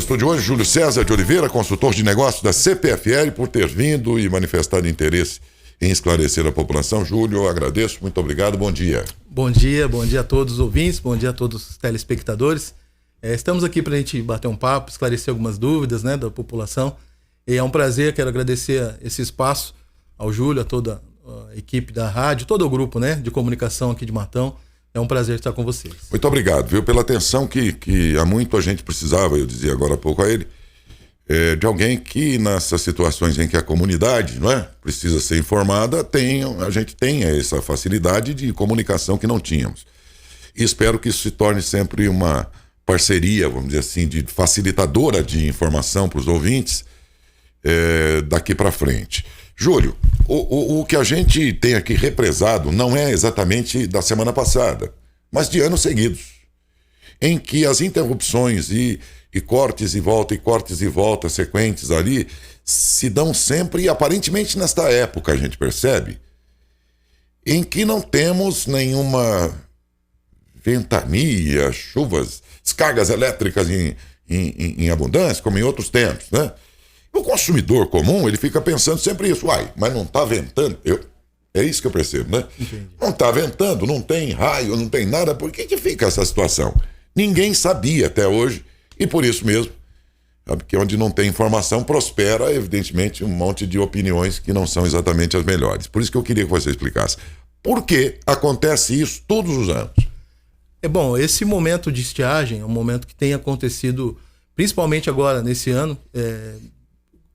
De hoje, Júlio César de Oliveira, consultor de negócios da CPFL, por ter vindo e manifestado interesse em esclarecer a população. Júlio, eu agradeço, muito obrigado, bom dia. Bom dia a todos os ouvintes, bom dia a todos os telespectadores. Estamos aqui para a gente bater um papo, esclarecer algumas dúvidas, né, da população. E é um prazer, quero agradecer esse espaço ao Júlio, a toda a equipe da rádio, todo o grupo, né, de comunicação aqui de Matão. É um prazer estar com vocês. Muito obrigado, viu, pela atenção que há muito a gente precisava, eu dizia agora há pouco a ele, de alguém que nessas situações em que a comunidade, não é, precisa ser informada, a gente tenha essa facilidade de comunicação que não tínhamos. E espero que isso se torne sempre uma parceria, vamos dizer assim, de facilitadora de informação para os ouvintes daqui para frente. Júlio, o que a gente tem aqui represado não é exatamente da semana passada, mas de anos seguidos, em que as interrupções e cortes e volta sequentes ali se dão sempre, e aparentemente nesta época a gente percebe, em que não temos nenhuma ventania, chuvas, descargas elétricas em abundância, como em outros tempos, né? O consumidor comum, ele fica pensando sempre isso. Mas não está ventando? É isso que eu percebo, né? Entendi. Não está ventando, não tem raio, não tem nada. Por que fica essa situação? Ninguém sabia até hoje. E por isso mesmo, sabe, que onde não tem informação, prospera, evidentemente, um monte de opiniões que não são exatamente as melhores. Por isso que eu queria que você explicasse. Por que acontece isso todos os anos? Bom, esse momento de estiagem é um momento que tem acontecido, principalmente agora, nesse ano,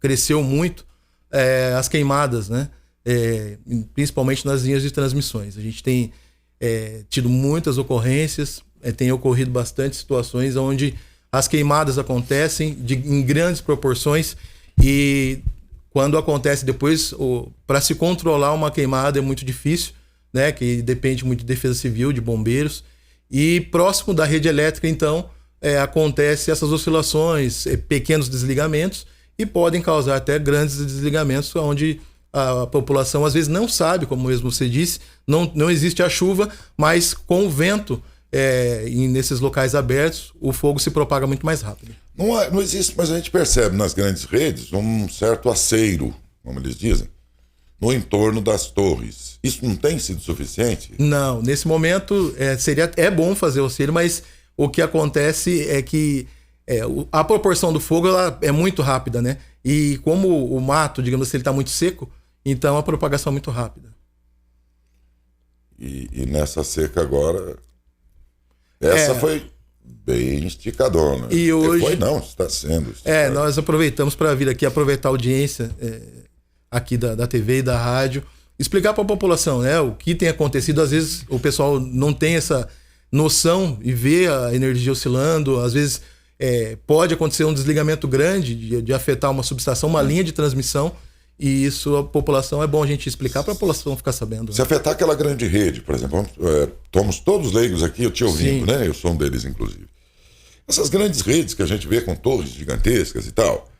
cresceu muito as queimadas, né? Principalmente nas linhas de transmissões. A gente tem tido muitas ocorrências, tem ocorrido bastante situações onde as queimadas acontecem em grandes proporções e quando acontece depois, para se controlar uma queimada é muito difícil, né? Que depende muito de defesa civil, de bombeiros. E próximo da rede elétrica, então, acontece essas oscilações, pequenos desligamentos, e podem causar até grandes desligamentos, onde a população às vezes não sabe, como mesmo você disse, não existe a chuva, mas com o vento nesses locais abertos, o fogo se propaga muito mais rápido. Não existe, mas a gente percebe nas grandes redes um certo aceiro, como eles dizem, no entorno das torres. Isso não tem sido suficiente? Não, nesse momento é bom fazer o aceiro, mas o que acontece é que a proporção do fogo ela é muito rápida, né? E como o mato, digamos assim, ele está muito seco, então a propagação é muito rápida. E nessa seca agora, essa foi bem esticadona. E hoje... está sendo. Nós aproveitamos para vir aqui, aproveitar a audiência aqui da TV e da rádio, explicar para a população, né, o que tem acontecido. Às vezes o pessoal não tem essa noção e vê a energia oscilando, às vezes pode acontecer um desligamento grande de afetar uma subestação, uma linha de transmissão, e isso a população é bom a gente explicar para a população ficar sabendo. Se afetar aquela grande rede, por exemplo, estamos todos leigos aqui, eu te ouvindo, né? Eu sou um deles, inclusive. Essas grandes redes que a gente vê com torres gigantescas e tal,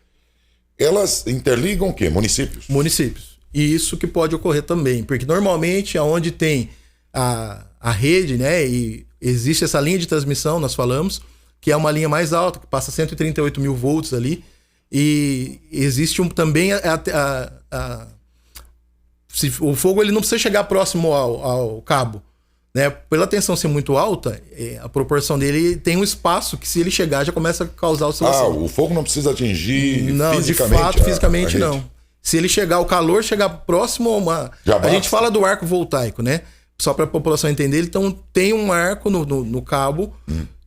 elas interligam o quê? Municípios? Municípios. E isso que pode ocorrer também, porque normalmente aonde tem a rede, né, e existe essa linha de transmissão, nós falamos, que é uma linha mais alta, que passa 138 mil volts ali, e existe também o fogo ele não precisa chegar próximo ao cabo, né? Pela tensão ser muito alta, a proporção dele tem um espaço que se ele chegar já começa a causar oscilação. O fogo não precisa atingir não, fisicamente? De fato, fisicamente não. Se ele chegar, o calor chegar próximo a uma... A gente fala do arco voltaico, né? Só para a população entender, então tem um arco no cabo...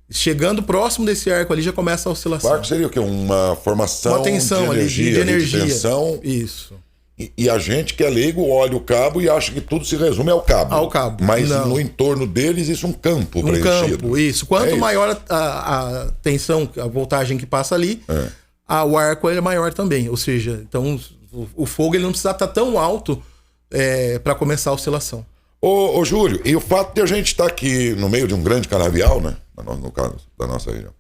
Chegando próximo desse arco ali já começa a oscilação. O arco seria o quê? Uma formação, uma tensão de energia. De tensão. Isso. E a gente que é leigo olha o cabo e acha que tudo se resume ao cabo. Ao cabo. Mas não. No entorno dele existe um campo preenchido. Um campo, isso. Quanto maior a tensão, a voltagem que passa ali, o arco é maior também. Ou seja, então o fogo ele não precisa estar tão alto para começar a oscilação. Ô Júlio, e o fato de a gente estar aqui no meio de um grande canavial, né? No caso da nossa região,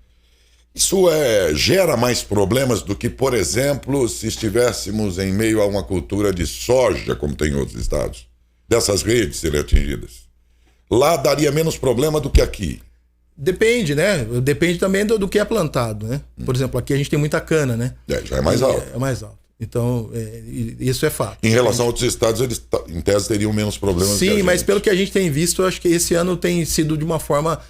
isso gera mais problemas do que, por exemplo, se estivéssemos em meio a uma cultura de soja, como tem em outros estados, dessas redes serem atingidas. Lá daria menos problema do que aqui. Depende, né? Depende também do que é plantado, né? Por exemplo, aqui a gente tem muita cana, né? Já é mais alto. É mais alto. Então, isso é fato. Em relação a outros estados, eles, em tese, teriam menos problemas. Sim, mas pelo que a gente tem visto, eu acho que esse ano tem sido de uma forma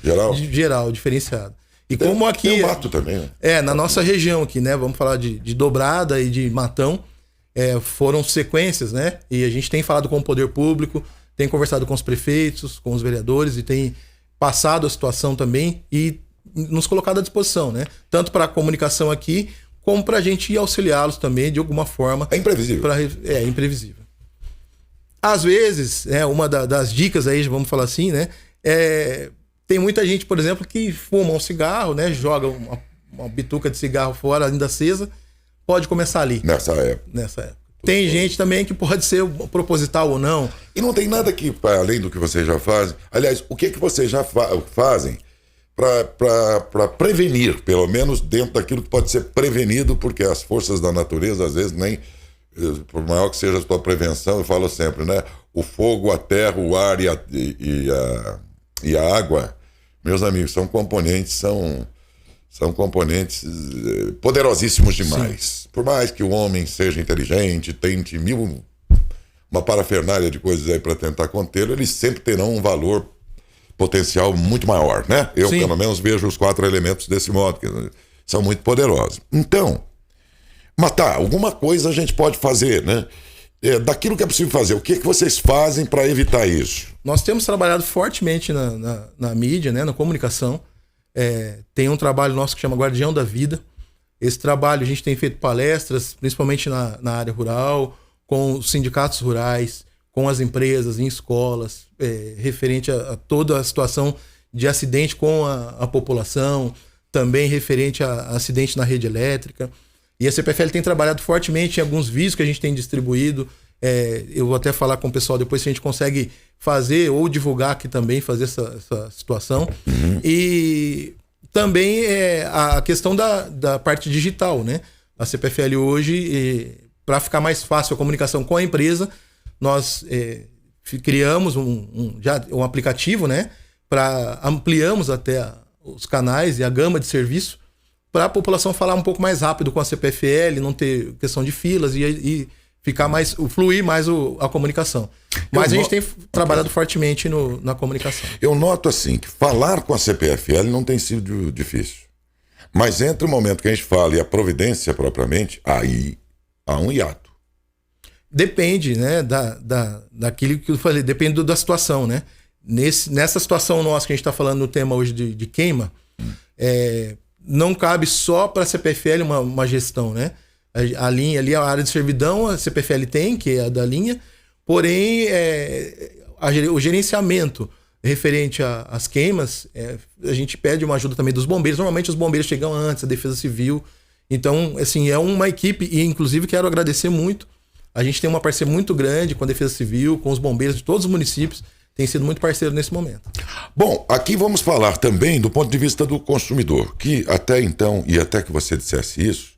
geral diferenciada. E como aqui. Tem o mato também, né? Na nossa região aqui, né? Vamos falar de Dobrada e de Matão. Foram sequências, né? E a gente tem falado com o poder público, tem conversado com os prefeitos, com os vereadores e tem passado a situação também e nos colocado à disposição, né? Tanto para a comunicação aqui, como para a gente auxiliá-los também de alguma forma. É imprevisível. É imprevisível. Às vezes, uma das dicas aí, vamos falar assim, né? Tem muita gente, por exemplo, que fuma um cigarro, né? Joga uma bituca de cigarro fora, ainda acesa, pode começar ali. Nessa época. Tem gente também que pode ser proposital ou não. E não tem nada que, além do que vocês já fazem. Aliás, o que vocês já fazem para prevenir, pelo menos dentro daquilo que pode ser prevenido, porque as forças da natureza, às vezes, nem, por maior que seja a sua prevenção, eu falo sempre, né? O fogo, a terra, o ar e a água, meus amigos, são componentes poderosíssimos demais. Sim. Por mais que o homem seja inteligente, tente uma parafernália de coisas aí para tentar contê-lo, eles sempre terão um valor potencial muito maior, né? Eu, Sim. Pelo menos, vejo os 4 elementos desse modo, que são muito poderosos. Então, matar, alguma coisa a gente pode fazer, né? Daquilo que é possível fazer, o que vocês fazem para evitar isso? Nós temos trabalhado fortemente na mídia, né? Na comunicação. Tem um trabalho nosso que chama Guardião da Vida. Esse trabalho a gente tem feito palestras, principalmente na área rural, com os sindicatos rurais, com as empresas, em escolas, referente a toda a situação de acidente com a população, também referente a acidente na rede elétrica. E a CPFL tem trabalhado fortemente em alguns vídeos que a gente tem distribuído. Eu vou até falar com o pessoal depois se a gente consegue fazer ou divulgar aqui também, fazer essa situação. Uhum. E também a questão da parte digital, né? A CPFL hoje, para ficar mais fácil a comunicação com a empresa, nós criamos um aplicativo, né? Ampliamos até os canais e a gama de serviço para a população falar um pouco mais rápido com a CPFL, não ter questão de filas e ficar fluir mais a comunicação. Mas a gente tem trabalhado fortemente na comunicação. Eu noto assim que falar com a CPFL não tem sido difícil. Mas entre o momento que a gente fala e a providência propriamente, aí há um hiato. Depende, né, daquilo que eu falei, depende da situação, né? Nessa situação nossa que a gente está falando no tema hoje de queima, não cabe só para a CPFL uma gestão, né? A linha ali, a área de servidão, a CPFL tem, que é a da linha, porém o gerenciamento referente às queimas, a gente pede uma ajuda também dos bombeiros. Normalmente os bombeiros chegam antes, a Defesa Civil. Então, assim, é uma equipe, e inclusive quero agradecer muito. A gente tem uma parceria muito grande com a Defesa Civil, com os bombeiros de todos os municípios. Tem sido muito parceiro nesse momento. Bom, aqui vamos falar também do ponto de vista do consumidor, que até então, e até que você dissesse isso,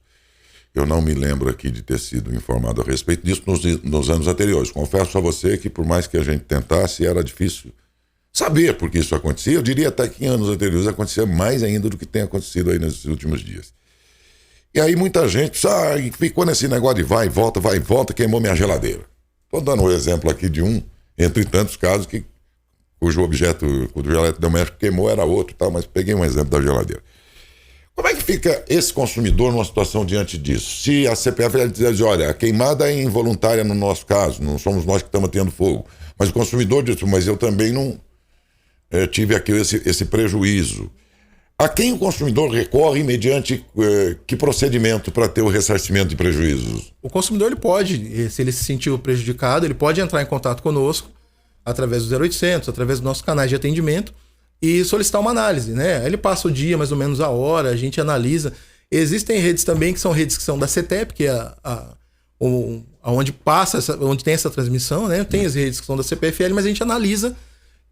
eu não me lembro aqui de ter sido informado a respeito disso nos anos anteriores. Confesso a você que por mais que a gente tentasse, era difícil saber por que isso acontecia. Eu diria até que em anos anteriores acontecia mais ainda do que tem acontecido aí nesses últimos dias. E aí muita gente ficou nesse negócio de vai e volta, queimou minha geladeira. Estou dando um exemplo aqui de entre tantos casos cujo objeto do eletrodoméstico queimou era outro, tal, mas peguei um exemplo da geladeira. Como é que fica esse consumidor numa situação diante disso? Se a CPFL diz, olha, a queimada é involuntária no nosso caso, não somos nós que estamos tendo fogo, mas o consumidor diz, mas eu também não tive aqui esse prejuízo. A quem o consumidor recorre mediante que procedimento para ter o ressarcimento de prejuízos? O consumidor, ele pode, se ele se sentiu prejudicado, ele pode entrar em contato conosco através do 0800, através dos nossos canais de atendimento e solicitar uma análise, né? Ele passa o dia, mais ou menos a hora, a gente analisa. Existem redes também que são da CETEP, que é onde onde tem essa transmissão, né? Tem as redes que são da CPFL, mas a gente analisa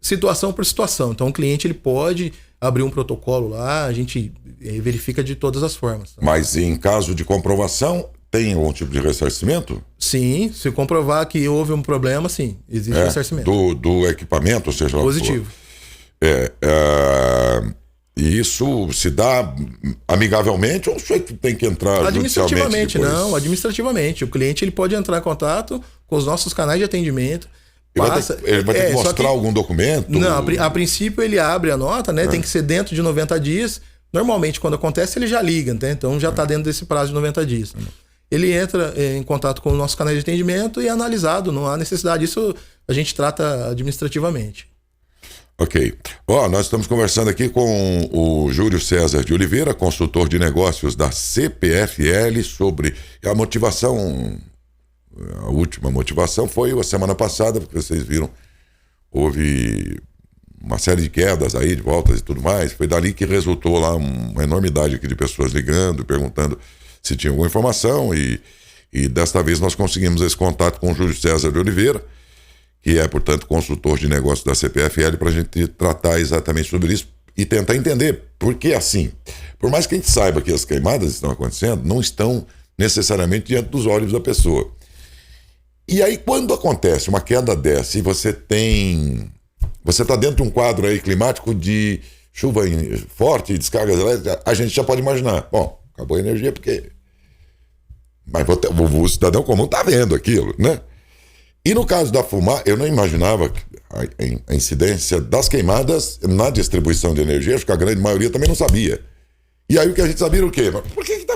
situação por situação. Então o cliente ele pode abrir um protocolo lá, a gente verifica de todas as formas. Tá? Mas em caso de comprovação, tem algum tipo de ressarcimento? Sim, se comprovar que houve um problema, sim, existe ressarcimento. Do equipamento, ou seja... Positivo. E isso se dá amigavelmente ou o sujeito tem que entrar administrativamente? Depois? Não, administrativamente. O cliente ele pode entrar em contato com os nossos canais de atendimento. Ele vai ter que mostrar algum documento? Não, a princípio ele abre a nota, né? Tem que ser dentro de 90 dias. Normalmente, quando acontece, ele já liga, né? Então já está dentro desse prazo de 90 dias. Ele entra em contato com o nosso canal de atendimento e é analisado. Não há necessidade. Isso a gente trata administrativamente. Ok. Nós estamos conversando aqui com o Júlio César de Oliveira, consultor de negócios da CPFL, sobre a motivação. A última motivação foi a semana passada, porque vocês viram, houve uma série de quedas aí, de voltas e tudo mais. Foi dali que resultou lá uma enormidade aqui de pessoas ligando, perguntando se tinha alguma informação. E desta vez nós conseguimos esse contato com o Júlio César de Oliveira, que é, portanto, consultor de negócios da CPFL, para a gente tratar exatamente sobre isso e tentar entender por que assim. Por mais que a gente saiba que as queimadas estão acontecendo, não estão necessariamente diante dos olhos da pessoa. E aí, quando acontece uma queda dessa e você está dentro de um quadro aí climático de chuva forte, descargas elétricas, a gente já pode imaginar, bom, acabou a energia porque... Mas o cidadão comum está vendo aquilo, né? E no caso da fumaça, eu não imaginava a incidência das queimadas na distribuição de energia, acho que a grande maioria também não sabia. E aí o que a gente sabia era o quê? Por que está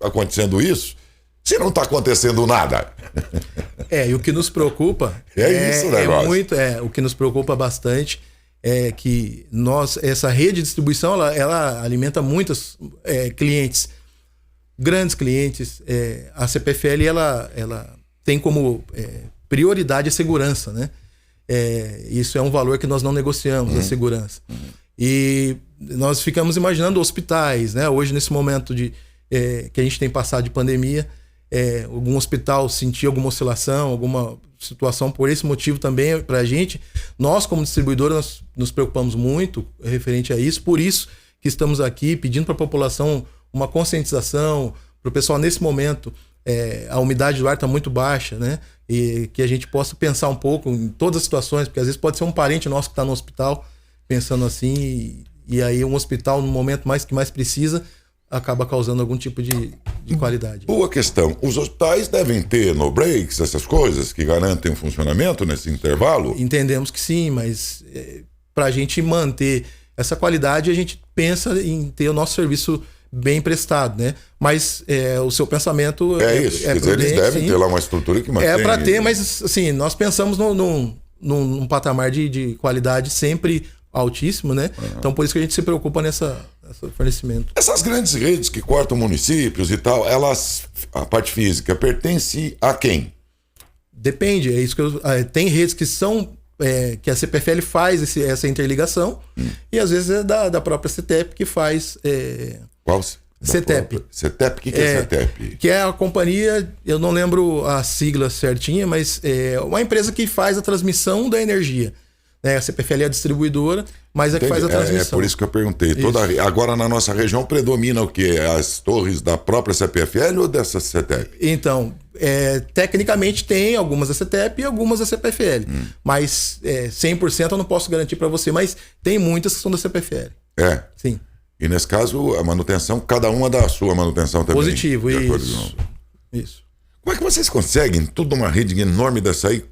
acontecendo isso se não está acontecendo nada? E o que nos preocupa isso o negócio. O que nos preocupa bastante é que essa rede de distribuição, ela alimenta muitos clientes, grandes clientes. A CPFL, ela tem como prioridade a segurança, né? Isso é um valor que nós não negociamos, a segurança. E nós ficamos imaginando hospitais, né? Hoje, nesse momento que a gente tem passado de pandemia, algum hospital sentir alguma oscilação, alguma situação por esse motivo também para a gente. Nós, como distribuidora, nós nos preocupamos muito referente a isso. Por isso que estamos aqui pedindo para a população uma conscientização, para o pessoal nesse momento... a umidade do ar está muito baixa, né? E que a gente possa pensar um pouco em todas as situações, porque às vezes pode ser um parente nosso que está no hospital pensando assim, e aí um hospital no momento que mais precisa acaba causando algum tipo de qualidade. Boa questão. Os hospitais devem ter no breaks, essas coisas que garantem o funcionamento nesse intervalo? Entendemos que sim, mas para a gente manter essa qualidade, a gente pensa em ter o nosso serviço bem prestado, né? Mas o seu pensamento isso. Quer dizer, eles devem ter lá uma estrutura que mantém... para ter, mas assim, nós pensamos num patamar de qualidade sempre altíssimo, né? Então por isso que a gente se preocupa nesse fornecimento. Essas grandes redes que cortam municípios e tal, a parte física pertence a quem? Depende, é isso que tem redes que são que a CPFL faz essa interligação e às vezes é da própria CETEP que faz... Qual? CETEP. CETEP? O que é CETEP? Que é a companhia, eu não lembro a sigla certinha, mas é uma empresa que faz a transmissão da energia. A CPFL é a distribuidora, mas é que faz a transmissão. É por isso que eu perguntei. Agora na nossa região predomina o quê? As torres da própria CPFL ou dessa CETEP? Então, tecnicamente tem algumas da CETEP e algumas da CPFL. Mas 100% eu não posso garantir para você, mas tem muitas que são da CPFL. Sim. E nesse caso, a manutenção, cada uma dá a sua manutenção também. Positivo, isso. Como é que vocês conseguem, tudo numa rede enorme dessa aí,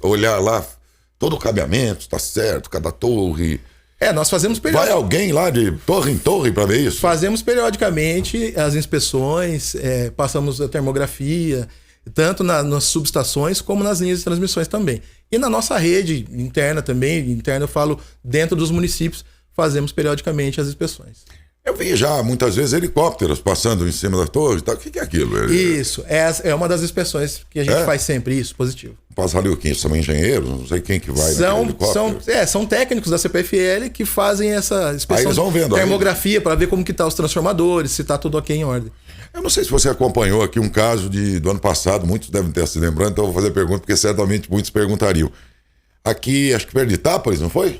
olhar lá, todo o cabeamento, está certo, cada torre... Nós fazemos Vai alguém lá de torre em torre para ver isso? Fazemos periodicamente as inspeções, passamos a termografia, tanto nas subestações como nas linhas de transmissões também. E na nossa rede interna também, eu falo dentro dos municípios, fazemos periodicamente as inspeções. Eu vi já muitas vezes helicópteros passando em cima da torre e tal. O que é aquilo? Isso, é uma das inspeções que a gente faz sempre, isso, positivo. Passa ali o quê? São engenheiros? Não sei quem que vai naquele helicóptero. São técnicos da CPFL que fazem essa inspeção. Aí eles vão vendo termografia para ver como que tá os transformadores, se tá tudo ok em ordem. Eu não sei se você acompanhou aqui um caso do ano passado, muitos devem ter se lembrando, então eu vou fazer a pergunta, porque certamente muitos perguntariam. Aqui, acho que perto de Itápolis, não foi?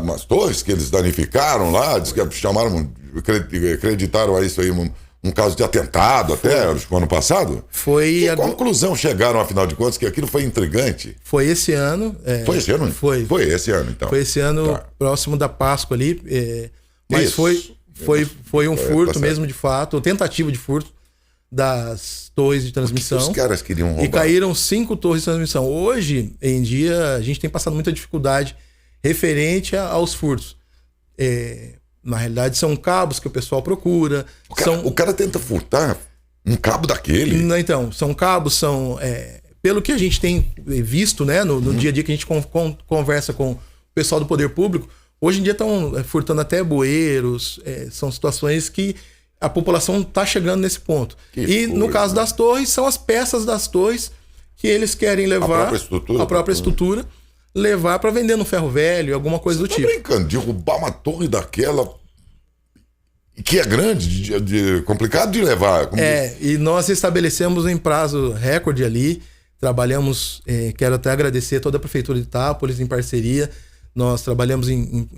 Umas torres que eles danificaram lá, diz que chamaram, acreditaram a isso aí, um caso de atentado até, acho que ano passado. Foi. Que conclusão chegaram, afinal de contas, que aquilo foi intrigante? Foi esse ano. Foi esse ano? Foi esse ano, então. Foi esse ano, próximo da Páscoa ali. Mas foi um furto mesmo, de fato, tentativa de furto das torres de transmissão. Os caras queriam roubar. E caíram 5 torres de transmissão. Hoje em dia, a gente tem passado muita dificuldade referente aos furtos. Na realidade, são cabos que o pessoal procura. O cara tenta furtar um cabo daquele? Então, são cabos, pelo que a gente tem visto, né, no dia a dia que a gente conversa com o pessoal do poder público, hoje em dia estão furtando até bueiros, são situações que a população está chegando nesse ponto. No caso das torres, são as peças das torres que eles querem levar, a própria estrutura, levar para vender no ferro velho, alguma coisa do tipo. Tá brincando de roubar uma torre daquela que é grande, complicado de levar. E nós estabelecemos em prazo recorde ali, trabalhamos, quero até agradecer toda a Prefeitura de Itápolis em parceria, nós trabalhamos em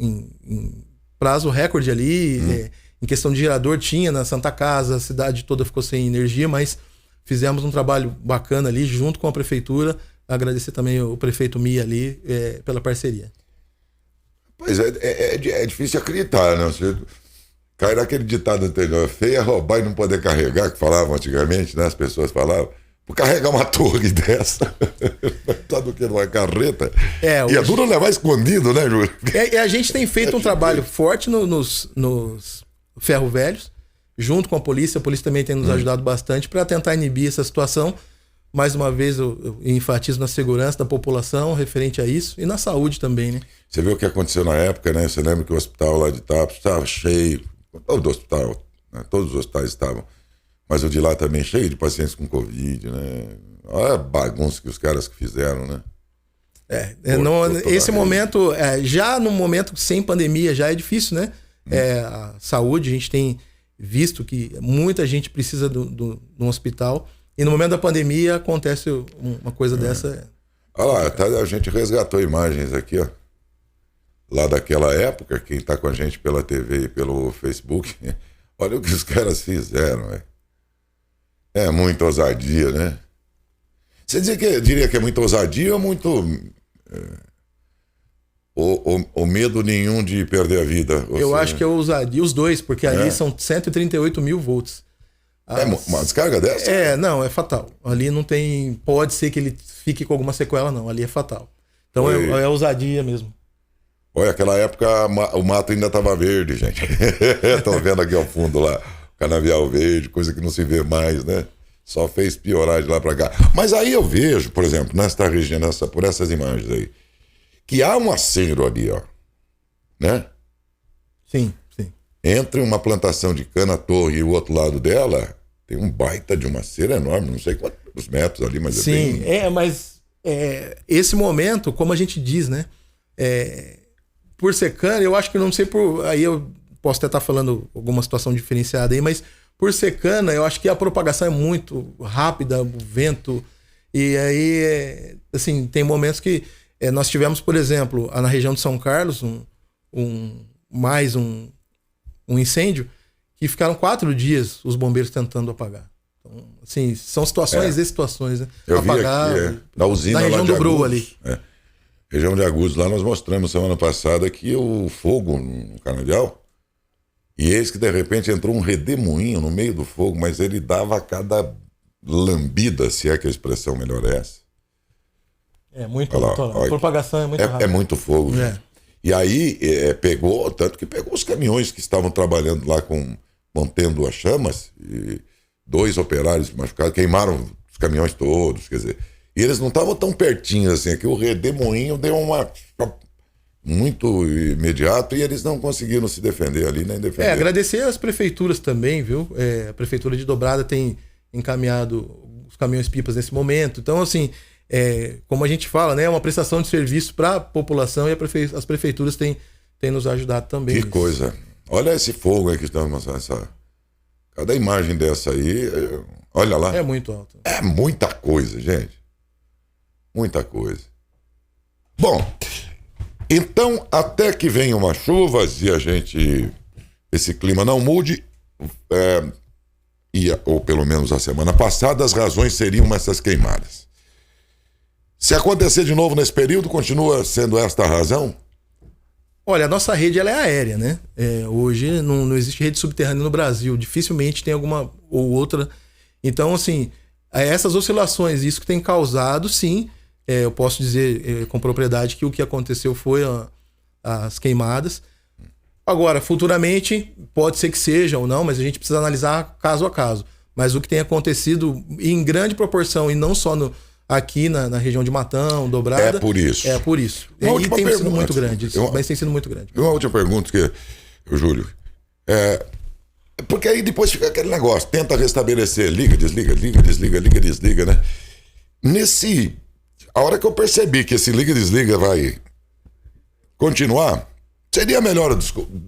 prazo recorde ali, em questão de gerador tinha na Santa Casa, a cidade toda ficou sem energia, mas fizemos um trabalho bacana ali junto com a Prefeitura. Agradecer também o prefeito Mia ali pela parceria. Pois é difícil acreditar, né? Você cai naquele ditado anterior, feio é roubar e não poder carregar, que falavam antigamente, né? As pessoas falavam. Por carregar uma torre dessa, tá do que numa carreta. E é duro levar escondido, né, Júlio? A gente tem feito um trabalho forte nos ferro velhos, junto com a polícia também tem nos ajudado bastante para tentar inibir essa situação. Mais uma vez, eu enfatizo na segurança da população referente a isso e na saúde também, né? Você viu o que aconteceu na época, né? Você lembra que o hospital lá de Itápolis estava cheio, todo o hospital, né? Todos os hospitais estavam, mas o de lá também cheio de pacientes com Covid, né? Olha a bagunça que os caras fizeram, né? Esse momento, já no momento sem pandemia, já é difícil, né? A saúde, a gente tem visto que muita gente precisa de um hospital. E no momento da pandemia acontece uma coisa dessa. Olha lá, a gente resgatou imagens aqui, ó. Lá daquela época, quem tá com a gente pela TV e pelo Facebook, olha o que os caras fizeram, velho. É muita ousadia, né? Você diria que é muita ousadia ou muito... ou medo nenhum de perder a vida? Eu acho que é ousadia, os dois, porque ali são 138 mil volts. Uma descarga dessa? Não, é fatal. Ali não tem... Pode ser que ele fique com alguma sequela, não. Ali é fatal. Então é ousadia mesmo. Olha, aquela época o mato ainda estava verde, gente. Estão vendo aqui ao fundo lá, o canavial verde, coisa que não se vê mais, né? Só fez piorar de lá para cá. Mas aí eu vejo, por exemplo, nesta região, por essas imagens aí, que há um acero ali, ó. Né? Sim. Entre uma plantação de cana-torre e o outro lado dela, tem um baita de uma cera enorme, não sei quantos metros ali, mas sim, mas esse momento, como a gente diz, né? Por ser cana, eu acho que não sei por... Aí eu posso até estar falando alguma situação diferenciada aí, mas por ser cana, eu acho que a propagação é muito rápida, o vento, e aí, assim, tem momentos que nós tivemos, por exemplo, na região de São Carlos, um incêndio que ficaram 4 dias os bombeiros tentando apagar. Então, assim, são situações e situações, né? Eu apagar vi aqui, na usina na região lá de do Bru ali. Região de Agudos, lá nós mostramos semana passada que o fogo no canavial, e eis que de repente entrou um redemoinho no meio do fogo, mas ele dava cada lambida, se é que a expressão melhor é essa. Muito a propagação é muito rápida. É muito fogo. E aí pegou, tanto que pegou os caminhões que estavam trabalhando lá mantendo as chamas, e 2 operários machucados, queimaram os caminhões todos, quer dizer, e eles não estavam tão pertinhos assim, que o redemoinho deu muito imediato e eles não conseguiram se defender ali, nem defender. Agradecer às prefeituras também, viu? A Prefeitura de Dobrada tem encaminhado os caminhões-pipas nesse momento, então assim... como a gente fala, né, é uma prestação de serviço para a população e as prefeituras têm nos ajudado também. Que coisa. Olha esse fogo aí que estamos mostrando. Cada imagem dessa aí, olha lá. É muito alto. É muita coisa, gente. Muita coisa. Bom, então, até que venham umas chuvas e esse clima não mude, ou pelo menos a semana passada, as razões seriam essas queimadas. Se acontecer de novo nesse período, continua sendo esta a razão? Olha, a nossa rede ela é aérea, né? Hoje não existe rede subterrânea no Brasil. Dificilmente tem alguma ou outra. Então, assim, essas oscilações, isso que tem causado, sim, eu posso dizer com propriedade que o que aconteceu foi as queimadas. Agora, futuramente, pode ser que seja ou não, mas a gente precisa analisar caso a caso. Mas o que tem acontecido em grande proporção, e não só aqui na região de Matão, Dobrada... É por isso. É por isso. E tem sido muito grande. Mas tem sido muito grande. Uma última pergunta que, Júlio... Porque aí depois fica aquele negócio, tenta restabelecer, liga, desliga, né? A hora que eu percebi que esse liga, desliga vai continuar, seria melhor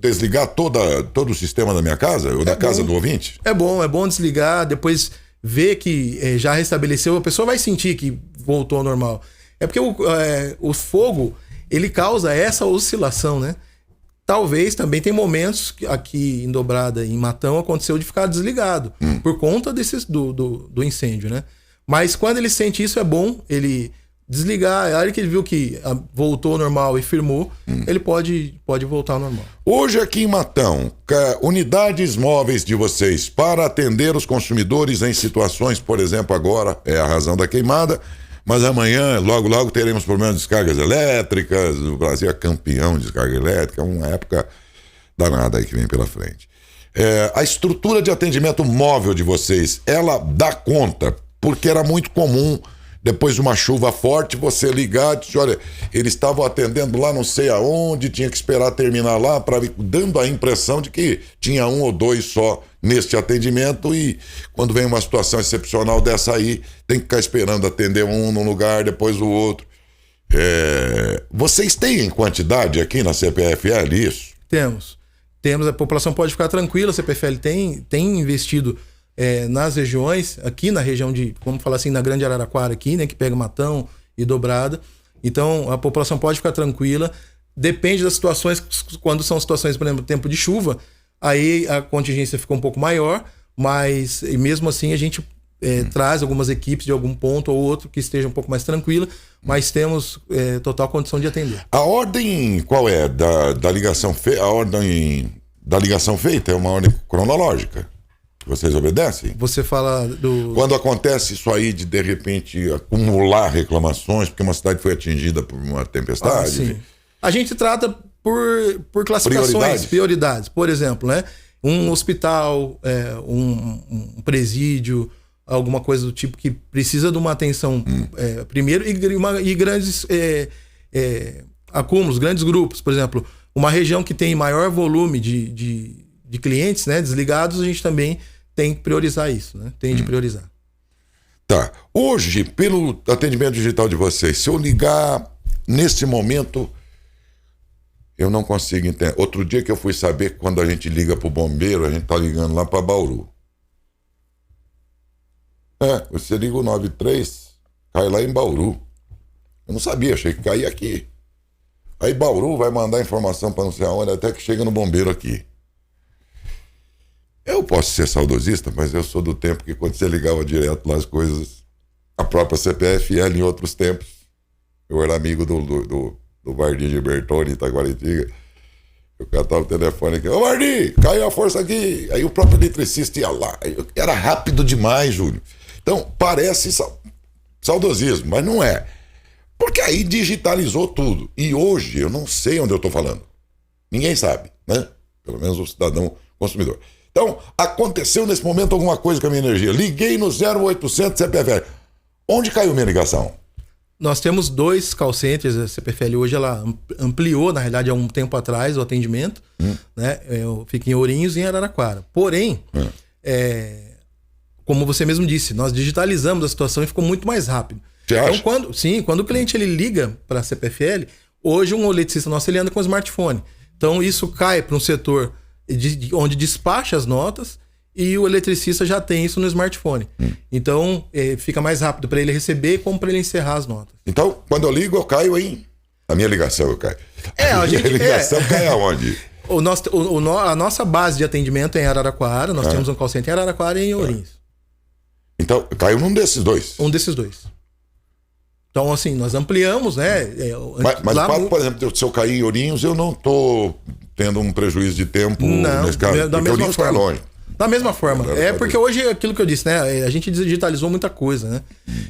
desligar todo o sistema da minha casa, ou da casa do ouvinte? É bom desligar, depois ver que já restabeleceu, a pessoa vai sentir que voltou ao normal. É porque o fogo, ele causa essa oscilação, né? Talvez também tem momentos que aqui em Dobrada, em Matão, aconteceu de ficar desligado por conta do incêndio, né? Mas quando ele sente isso, é bom ele desligar. A hora que ele viu que voltou ao normal e firmou, ele pode voltar ao normal. Hoje aqui em Matão, unidades móveis de vocês para atender os consumidores em situações, por exemplo, agora é a razão da queimada, mas amanhã, logo teremos problemas de descargas elétricas. O Brasil é campeão de descarga elétrica, uma época danada aí que vem pela frente. A estrutura de atendimento móvel de vocês, ela dá conta, porque era muito comum, depois de uma chuva forte, você ligar e dizer, olha, eles estavam atendendo lá não sei aonde, tinha que esperar terminar lá, dando a impressão de que tinha 1 ou 2 só neste atendimento, e quando vem uma situação excepcional dessa aí, tem que ficar esperando atender um num lugar, depois o outro. Vocês têm em quantidade aqui na CPFL isso? Temos, a população pode ficar tranquila, a CPFL tem investido nas regiões, aqui na região vamos falar assim, na Grande Araraquara aqui, né, que pega Matão e Dobrada. Então a população pode ficar tranquila. Depende das situações, quando são situações, por exemplo, tempo de chuva, aí a contingência fica um pouco maior, mas mesmo assim a gente traz algumas equipes de algum ponto ou outro que esteja um pouco mais tranquila, mas temos total condição de atender. A ordem qual é da ligação feita? A ordem da ligação feita é uma ordem cronológica. Vocês obedecem? Você fala Quando acontece isso aí de repente acumular reclamações, porque uma cidade foi atingida por uma tempestade. Sim. A gente trata por classificações, prioridades. Por exemplo, né? Um hospital, um presídio, alguma coisa do tipo que precisa de uma atenção primeiro, e grandes acúmulos, grandes grupos. Por exemplo, uma região que tem maior volume de clientes, né, desligados, a gente também tem que priorizar isso, né? Tem de priorizar. Tá. Hoje, pelo atendimento digital de vocês, se eu ligar nesse momento, eu não consigo entender. Outro dia que eu fui saber que quando a gente liga pro bombeiro, a gente tá ligando lá para Bauru. Você liga o 93, cai lá em Bauru. Eu não sabia, achei que caía aqui. Aí Bauru vai mandar informação para não sei aonde, até que chega no bombeiro aqui. Eu posso ser saudosista, mas eu sou do tempo que quando você ligava direto lá as coisas, a própria CPFL em outros tempos, eu era amigo do Vardim de Bertone, Itaguaritiga, eu catava o telefone aqui, ô Vardim, caiu a força aqui, aí o próprio eletricista ia lá, era rápido demais, Júlio. Então, parece saudosismo, mas não é. Porque aí digitalizou tudo. E hoje eu não sei onde eu estou falando. Ninguém sabe, né? Pelo menos o cidadão consumidor. Então, aconteceu nesse momento alguma coisa com a minha energia. Liguei no 0800 CPFL. Onde caiu minha ligação? Nós temos 2 call centers. A CPFL hoje ela ampliou, na realidade, há um tempo atrás, o atendimento. Né? Fica em Ourinhos e em Araraquara. Porém, como você mesmo disse, nós digitalizamos a situação e ficou muito mais rápido. Você acha? Então, quando o cliente ele liga para a CPFL, hoje um eletricista nosso ele anda com smartphone. Então isso cai para um setor onde despacha as notas e o eletricista já tem isso no smartphone. Então fica mais rápido para ele receber como para ele encerrar as notas. Então, quando eu ligo, eu caio em... A minha ligação eu caio. A ligação cai aonde? A nossa base de atendimento é em Araraquara. Nós temos um call center em Araraquara e em Ourinhos. Então, caiu num desses dois. Um desses dois. Então, assim, nós ampliamos, né? Mas o fato, por exemplo, se eu cair em Ourinhos, eu não tô tendo um prejuízo de tempo nesse caso. Da mesma forma. Tá longe. Da mesma forma. Porque hoje é aquilo que eu disse, né? A gente digitalizou muita coisa, né?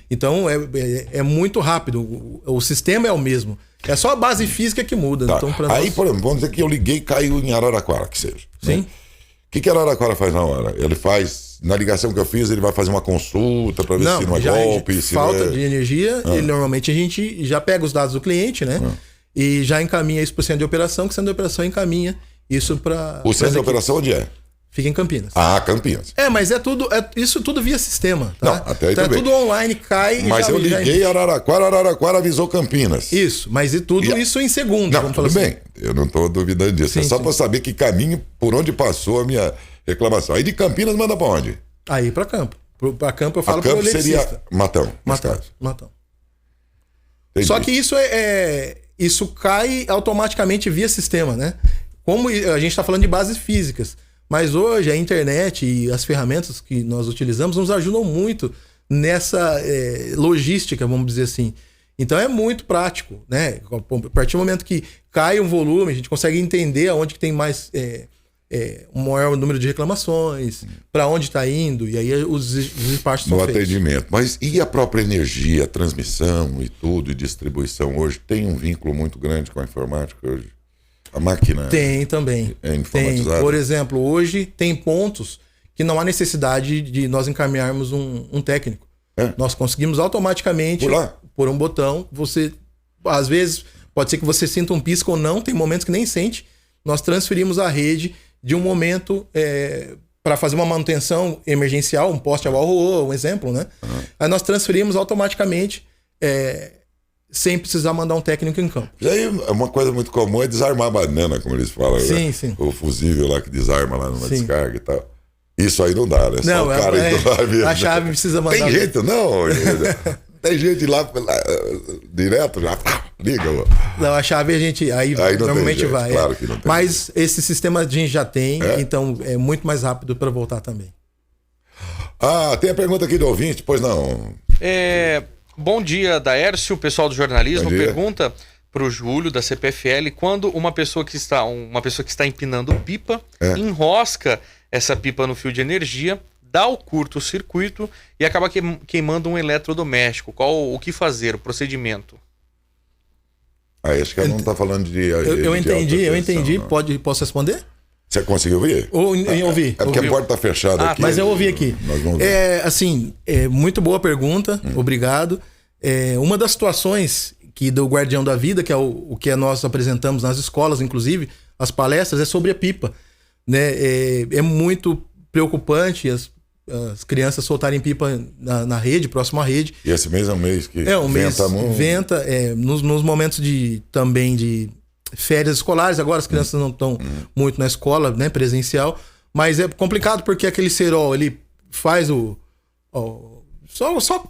Então é muito rápido. O sistema é o mesmo. É só a base física que muda. Tá. Então, Aí, por exemplo, vamos dizer que eu liguei e caiu em Araraquara, que seja. Sim. Né? O que Araraquara faz na hora? Ele faz, na ligação que eu fiz, ele vai fazer uma consulta para ver se não é golpe. Se falta de energia, normalmente a gente já pega os dados do cliente, né? E já encaminha isso para o centro de operação, que o centro de operação encaminha isso para. O centro de operação onde é? Fica em Campinas. Campinas. Mas isso tudo via sistema, tá? Não, até aí então tudo online, cai e mas eu liguei Araraquara avisou Campinas. Isso, mas isso em segundo. Não, tudo bem. Assim. Eu não estou duvidando disso. Sim, é só para saber que caminho, por onde passou a minha reclamação. Aí de Campinas manda para onde? Aí para Campo. Para Campo eu falo para o eletricista. Seria Matão. Matão. Só que isso cai automaticamente via sistema, né? Como a gente está falando de bases físicas. Mas hoje a internet e as ferramentas que nós utilizamos nos ajudam muito nessa logística, vamos dizer assim. Então é muito prático, né? A partir do momento que cai um volume, a gente consegue entender aonde que tem mais um maior número de reclamações, para onde está indo, e aí os despachos são feitos. No atendimento. Mas e a própria energia, a transmissão e tudo, e distribuição hoje? Tem um vínculo muito grande com a informática hoje? A máquina tem também. É informatizada? Tem. Por exemplo, hoje tem pontos que não há necessidade de nós encaminharmos um técnico. Nós conseguimos automaticamente, por um botão, você, às vezes, pode ser que você sinta um pisco ou não, tem momentos que nem sente. Nós transferimos a rede de um momento para fazer uma manutenção emergencial, um poste ao arroô, um exemplo, né? Aí nós transferimos automaticamente sem precisar mandar um técnico em campo. E aí, uma coisa muito comum é desarmar a banana, como eles falam. Sim, né? sim. O fusível lá que desarma lá numa descarga e tal. Isso aí não dá, né? Não, só o cara a chave precisa mandar. Tem jeito, não. Tem gente lá direto, já liga. Não, a chave a gente aí normalmente jeito, vai. Claro que não tem. Mas esse sistema a gente já tem, então é muito mais rápido para voltar também. Tem a pergunta aqui do ouvinte, pois não. Bom dia, Daércio, o pessoal do jornalismo pergunta para o Júlio da CPFL quando uma pessoa que está empinando pipa enrosca essa pipa no fio de energia, dá o curto-circuito e acaba queimando um eletrodoméstico. O que fazer, o procedimento? Acho que ela não está falando de eu entendi. Posso responder? Você conseguiu ouvir? Ouvi. Porque a porta está fechada aqui. Mas eu ouvi aqui. Nós vamos ver. Muito boa pergunta, obrigado. Uma das situações do Guardião da Vida, que é o que nós apresentamos nas escolas, inclusive, as palestras, é sobre a pipa. Né? É muito preocupante as crianças soltarem pipa na rede, próximo à rede. E esse mês é um mês que venta nos momentos também de férias escolares. Agora as crianças não estão muito na escola, né, presencial, mas é complicado porque aquele cerol, ele faz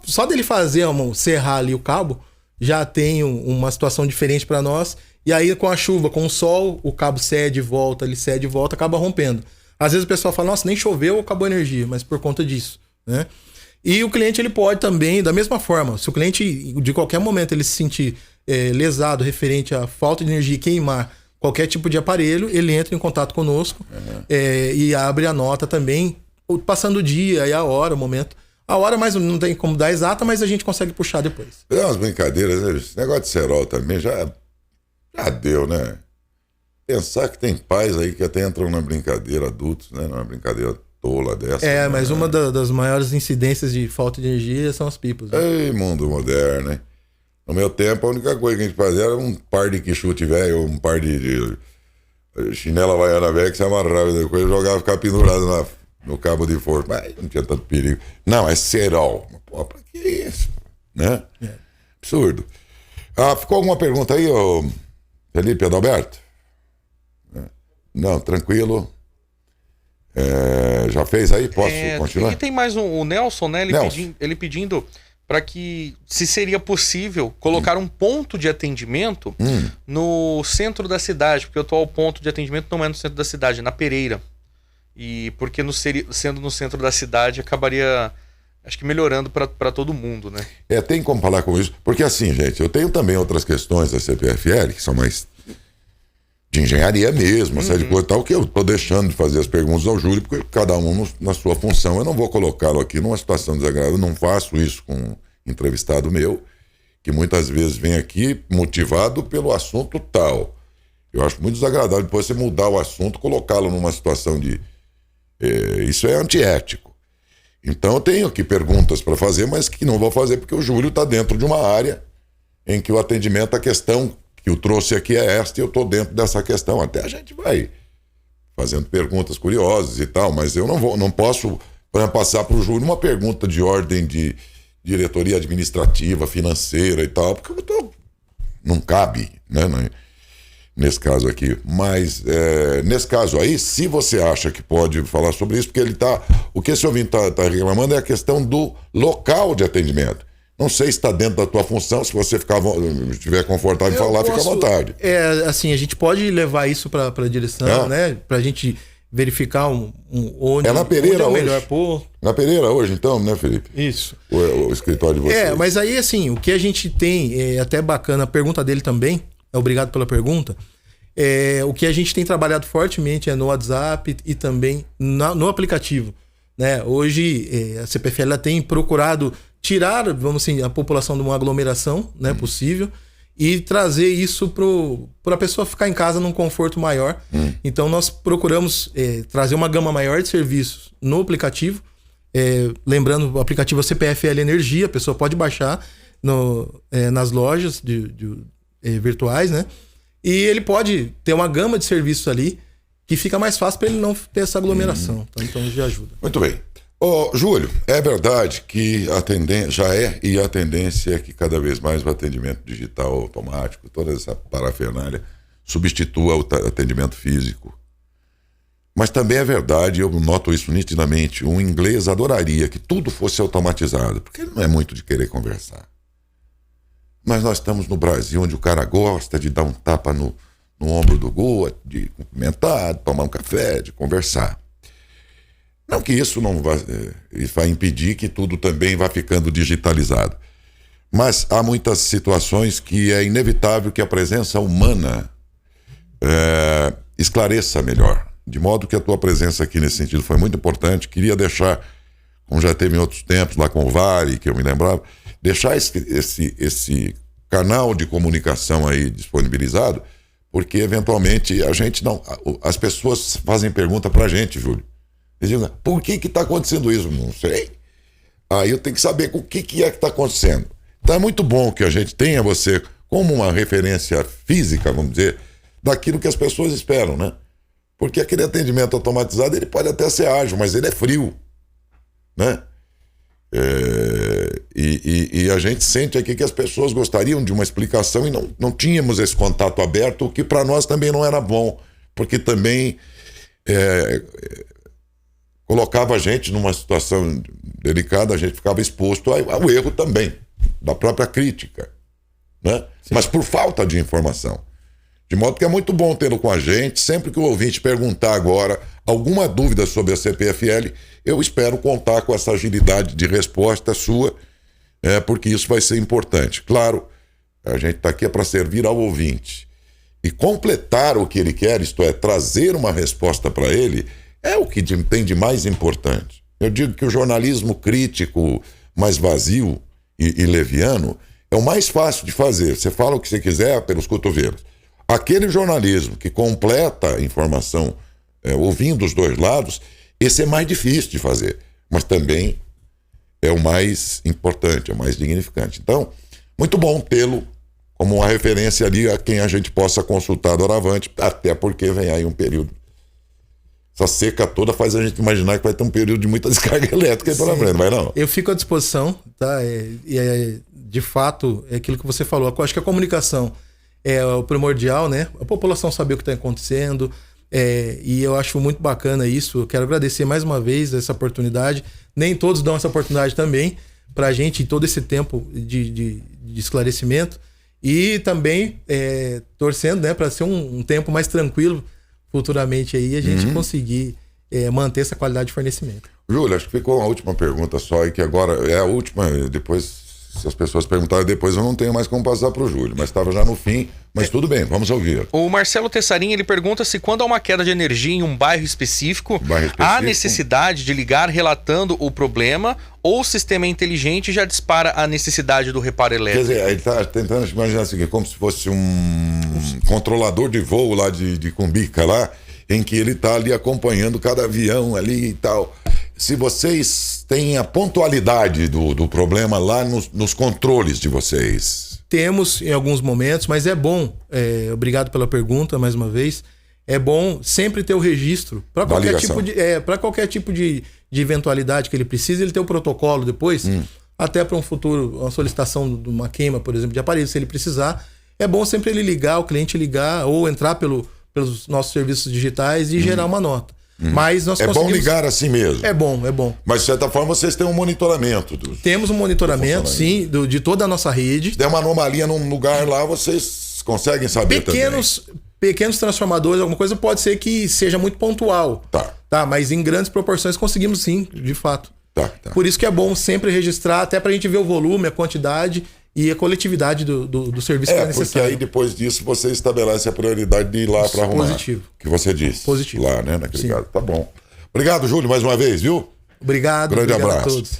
só dele fazer, serrar ali o cabo, já tem uma situação diferente para nós. E aí com a chuva, com o sol, o cabo cede e volta, acaba rompendo. Às vezes o pessoal fala, nossa, nem choveu, acabou a energia, mas por conta disso, né? E o cliente, ele pode também, da mesma forma, se o cliente, de qualquer momento, ele se sentir lesado referente à falta de energia e queimar qualquer tipo de aparelho, ele entra em contato conosco e abre a nota também, passando o dia e a hora, o momento. A hora, mas não tem como dar exata, mas a gente consegue puxar depois. É umas brincadeiras, né? Esse negócio de cerol também já deu, né? Pensar que tem pais aí que até entram na brincadeira, adultos, né? Numa brincadeira tola dessa. Mas uma das maiores incidências de falta de energia são as pipas. Né? Ei, mundo moderno, né? No meu tempo, a única coisa que a gente fazia era um par de quichute velho, um par de chinela havaiana velha que se amarrava depois e jogava, ficava pendurado no cabo de força. Mas não tinha tanto perigo. Não, é cerol. Pô, pra que isso? Né? Absurdo. Ficou alguma pergunta aí, Felipe Adalberto? Não, tranquilo. Já fez aí? Posso continuar? E tem mais o Nelson, né? Ele pedindo para que, se seria possível, colocar um ponto de atendimento no centro da cidade, porque o atual ponto de atendimento não é no centro da cidade, é na Pereira. E porque sendo no centro da cidade, acabaria, acho que melhorando para todo mundo, né? Tem como falar com isso, porque assim, gente, eu tenho também outras questões da CPFL, que são mais de engenharia mesmo, essa de coisa e tal, que eu tô deixando de fazer as perguntas ao Júlio, porque cada um na sua função. Eu não vou colocá-lo aqui numa situação desagradável, eu não faço isso com um entrevistado meu, que muitas vezes vem aqui motivado pelo assunto tal. Eu acho muito desagradável depois você mudar o assunto, colocá-lo numa situação de... isso é antiético. Então eu tenho aqui perguntas para fazer, mas que não vou fazer porque o Júlio está dentro de uma área em que o atendimento, a questão que eu trouxe aqui é esta, e eu estou dentro dessa questão. Até a gente vai fazendo perguntas curiosas e tal, mas eu não posso passar para o Júlio uma pergunta de ordem de diretoria administrativa, financeira e tal, porque não cabe, né, nesse caso aqui. Mas nesse caso aí, se você acha que pode falar sobre isso, porque o que esse ouvinte está reclamando é a questão do local de atendimento. Não sei se está dentro da tua função, se você estiver confortável em falar, fica à vontade. Assim, a gente pode levar isso para a direção, né? Para a gente verificar onde, na Pereira onde é o hoje. melhor pôr. Na Pereira hoje, então, né, Felipe? Isso. O escritório de vocês. Mas aí, assim, o que a gente tem, é até bacana, a pergunta dele também, obrigado pela pergunta, o que a gente tem trabalhado fortemente é no WhatsApp e também no aplicativo, né? Hoje, a CPFL ela tem procurado tirar, vamos assim, a população de uma aglomeração, né, possível, e trazer isso para a pessoa ficar em casa num conforto maior. Então nós procuramos trazer uma gama maior de serviços no aplicativo. Lembrando, o aplicativo é CPFL Energia, a pessoa pode baixar nas lojas virtuais, né? E ele pode ter uma gama de serviços ali que fica mais fácil para ele não ter essa aglomeração. Então já ajuda. Muito bem. Júlio, é verdade que a tendência e a tendência é que cada vez mais o atendimento digital automático, toda essa parafernália, substitua o atendimento físico. Mas também é verdade, eu noto isso nitidamente, um inglês adoraria que tudo fosse automatizado, porque ele não é muito de querer conversar. Mas nós estamos no Brasil, onde o cara gosta de dar um tapa no ombro do Goa, de cumprimentar, de tomar um café, de conversar. Não que isso não vai impedir que tudo também vá ficando digitalizado. Mas há muitas situações que é inevitável que a presença humana esclareça melhor. De modo que a tua presença aqui nesse sentido foi muito importante. Queria deixar, como já teve em outros tempos, lá com o Vale, que eu me lembrava, deixar esse canal de comunicação aí disponibilizado, porque eventualmente as pessoas fazem pergunta pra gente, Júlio. Eles dizem, por que está acontecendo isso? Não sei. Aí eu tenho que saber o que é que está acontecendo. Então é muito bom que a gente tenha você como uma referência física, vamos dizer, daquilo que as pessoas esperam, né? Porque aquele atendimento automatizado, ele pode até ser ágil, mas ele é frio, né? E a gente sente aqui que as pessoas gostariam de uma explicação e não tínhamos esse contato aberto, o que para nós também não era bom, porque também colocava a gente numa situação delicada, a gente ficava exposto ao erro também, da própria crítica, né? Mas por falta de informação. De modo que é muito bom tê-lo com a gente. Sempre que o ouvinte perguntar agora alguma dúvida sobre a CPFL, eu espero contar com essa agilidade de resposta sua, porque isso vai ser importante. Claro, a gente está aqui para servir ao ouvinte. E completar o que ele quer, isto é, trazer uma resposta para ele, é o que tem de mais importante. Eu digo que o jornalismo crítico, mais vazio e leviano, é o mais fácil de fazer. Você fala o que você quiser pelos cotovelos. Aquele jornalismo que completa a informação, ouvindo os dois lados, esse é mais difícil de fazer, mas também é o mais importante, é o mais dignificante. Então, muito bom tê-lo como uma referência ali a quem a gente possa consultar doravante, até porque vem aí um período. Essa seca toda faz a gente imaginar que vai ter um período de muita descarga elétrica aí pela frente, não vai não? Eu fico à disposição, tá? De fato, é aquilo que você falou. Eu acho que a comunicação é o primordial, né? A população saber o que está acontecendo, e eu acho muito bacana isso. Eu quero agradecer mais uma vez essa oportunidade. Nem todos dão essa oportunidade também, para a gente todo esse tempo de esclarecimento e também torcendo, né, para ser um tempo mais tranquilo futuramente aí a gente conseguir manter essa qualidade de fornecimento. Júlio, acho que ficou uma última pergunta só e que agora é a última, depois se as pessoas perguntarem depois eu não tenho mais como passar para o Júlio, mas estava já no fim, mas tudo bem, vamos ouvir. O Marcelo Tessarim, ele pergunta se quando há uma queda de energia em um bairro específico, há necessidade de ligar relatando o problema ou o sistema inteligente já dispara a necessidade do reparo elétrico? Quer dizer, ele está tentando imaginar assim, como se fosse um controlador de voo lá de Cumbica lá, em que ele está ali acompanhando cada avião ali e tal. Se vocês têm a pontualidade do problema lá nos controles de vocês? Temos em alguns momentos, mas é bom, obrigado pela pergunta mais uma vez, é bom sempre ter o registro para qualquer tipo de eventualidade que ele precise, ele ter o protocolo depois, até para um futuro, uma solicitação de uma queima, por exemplo, de aparelho, se ele precisar, é bom sempre ele ligar, o cliente ligar ou entrar pelos nossos serviços digitais e gerar uma nota. Mas nós bom ligar assim mesmo. É bom. Mas de certa forma vocês têm um monitoramento. Temos um monitoramento, sim, de toda a nossa rede. Se der uma anomalia num lugar lá, vocês conseguem saber pequenos transformadores, alguma coisa pode ser que seja muito pontual. Tá, mas em grandes proporções conseguimos sim, de fato. Tá. Por isso que é bom sempre registrar, até pra gente ver o volume, a quantidade e a coletividade do serviço que é necessário. Porque aí depois disso você estabelece a prioridade de ir lá para arrumar. Positivo. Que você disse. Positivo. Lá, né, naquele caso. Tá bom. Obrigado, Júlio, mais uma vez, viu? Obrigado. Grande abraço a todos.